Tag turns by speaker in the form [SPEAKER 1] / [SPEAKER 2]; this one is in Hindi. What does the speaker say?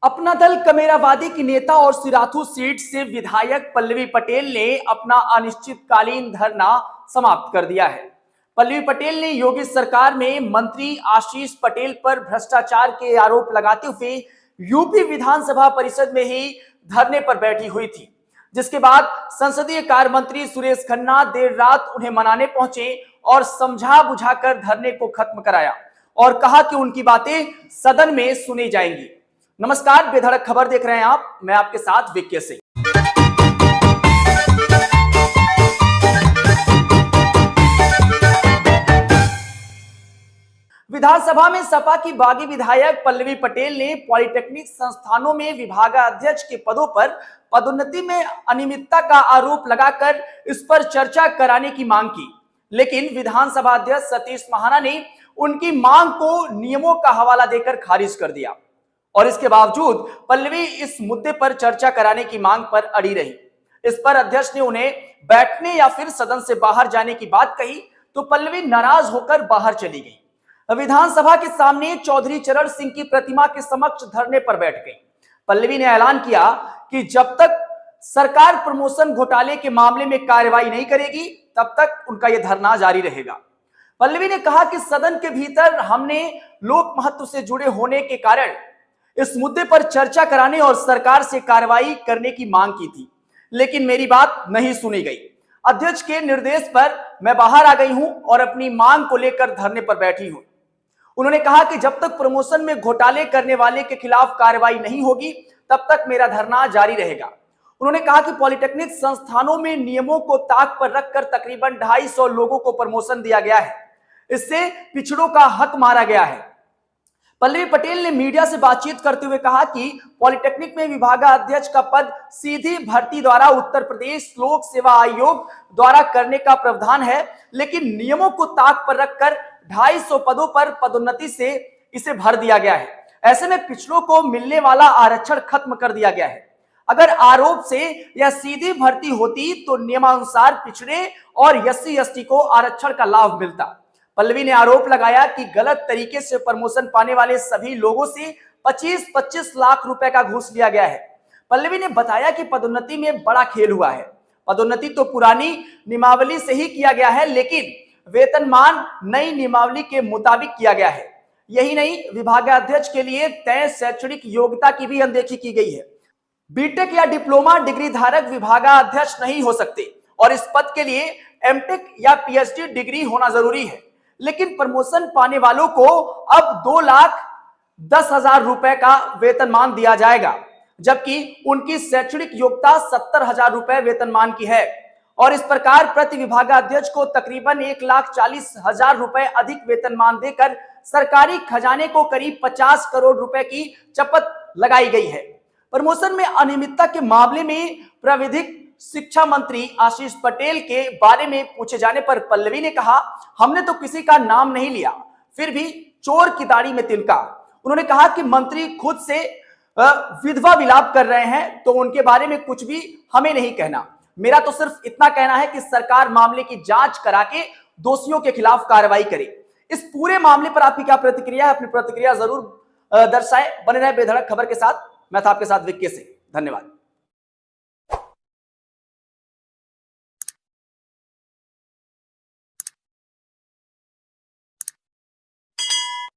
[SPEAKER 1] अपना दल कमेरावादी की नेता और सिराथू सीट से विधायक पल्लवी पटेल ने अपना अनिश्चितकालीन धरना समाप्त कर दिया है। पल्लवी पटेल ने योगी सरकार में मंत्री आशीष पटेल पर भ्रष्टाचार के आरोप लगाते हुए यूपी विधानसभा परिषद में ही धरने पर बैठी हुई थी, जिसके बाद संसदीय कार्य मंत्री सुरेश खन्ना देर रात उन्हें मनाने पहुंचे और समझा बुझाकर धरने को खत्म कराया और कहा कि उनकी बातें सदन में सुनी जाएंगी। नमस्कार, बेधड़क खबर देख रहे हैं आप, मैं आपके साथ विक्की सिंह। विधानसभा में सपा की बागी विधायक पल्लवी पटेल ने पॉलिटेक्निक संस्थानों में विभागाध्यक्ष के पदों पर पदोन्नति में अनियमितता का आरोप लगाकर इस पर चर्चा कराने की मांग की, लेकिन विधानसभा अध्यक्ष सतीश महाना ने उनकी मांग को नियमों का हवाला देकर खारिज कर दिया और इसके बावजूद पल्लवी इस मुद्दे पर चर्चा कराने की मांग पर अड़ी रही। इस पर अध्यक्ष ने उन्हें बैठने या फिर सदन से बाहर जाने की बात कही तो पल्लवी नाराज होकर बाहर चली गई। विधानसभा के सामने चौधरी चरण सिंह की प्रतिमा के समक्ष धरने पर बैठ गई। पल्लवी ने ऐलान किया कि जब तक सरकार प्रमोशन घोटाले के मामले में कार्रवाई नहीं करेगी तब तक उनका यह धरना जारी रहेगा। पल्लवी ने कहा कि सदन के भीतर हमने लोक महत्व से जुड़े होने के कारण इस मुद्दे पर चर्चा कराने और सरकार से कार्रवाई करने की मांग की थी, लेकिन मेरी बात नहीं सुनी गई। अध्यक्ष के निर्देश पर मैं बाहर आ गई हूं और अपनी मांग को लेकर धरने पर बैठी हूं। उन्होंने कहा कि जब तक प्रमोशन में घोटाले करने वाले के खिलाफ कार्रवाई नहीं होगी तब तक मेरा धरना जारी रहेगा। उन्होंने कहा कि पॉलिटेक्निक संस्थानों में नियमों को ताक पर रखकर तकरीबन 250 लोगों को प्रमोशन दिया गया है, इससे पिछड़ों का हक मारा गया है। पल्लवी पटेल ने मीडिया से बातचीत करते हुए कहा कि पॉलिटेक्निक में विभागाध्यक्ष का पद सीधी भर्ती द्वारा उत्तर प्रदेश लोक सेवा आयोग द्वारा करने का प्रावधान है, लेकिन नियमों को ताक पर रखकर 250 पदों पर पदोन्नति से इसे भर दिया गया है। ऐसे में पिछड़ों को मिलने वाला आरक्षण खत्म कर दिया गया है। अगर आरोप से यह सीधी भर्ती होती तो नियमानुसार पिछड़े और SC/ST को आरक्षण का लाभ मिलता। पल्लवी ने आरोप लगाया कि गलत तरीके से प्रमोशन पाने वाले सभी लोगों से 25-25 लाख रुपए का घूस लिया गया है। पल्लवी ने बताया कि पदोन्नति में बड़ा खेल हुआ है। पदोन्नति तो पुरानी नियमावली से ही किया गया है, लेकिन वेतनमान नई नियमावली के मुताबिक किया गया है। यही नहीं, विभागाध्यक्ष के लिए तय शैक्षणिक योग्यता की भी अनदेखी की गई है। बीटेक या डिप्लोमा डिग्री धारक विभागाध्यक्ष नहीं हो सकते और इस पद के लिए एमटेक या PhD डिग्री होना जरूरी है, लेकिन प्रमोशन पाने वालों को अब 2,10,000 रुपए का वेतनमान दिया जाएगा, जबकि उनकी शैक्षणिक योग्यता 70,000 रुपए वेतनमान की है और इस प्रकार प्रति विभागाध्यक्ष को तकरीबन 1,40,000 रुपए अधिक वेतनमान देकर सरकारी खजाने को करीब 50 करोड़ रुपए की चपत लगाई गई है। प्रमोशन में अनियमितता के मामले में प्राविधिक शिक्षा मंत्री आशीष पटेल के बारे में पूछे जाने पर पल्लवी ने कहा, हमने तो किसी का नाम नहीं लिया, फिर भी चोर की दाढ़ी में तिनका। उन्होंने कहा कि मंत्री खुद से विधवा विलाप कर रहे हैं तो उनके बारे में कुछ भी हमें नहीं कहना। मेरा तो सिर्फ इतना कहना है कि सरकार मामले की जांच करा के दोषियों के खिलाफ कार्रवाई करे। इस पूरे मामले पर आपकी क्या प्रतिक्रिया है? अपनी प्रतिक्रिया जरूर दर्शाएं। बने रहे बेधड़क खबर के साथ। मैं था आपके साथ विक्की सिंह। धन्यवाद।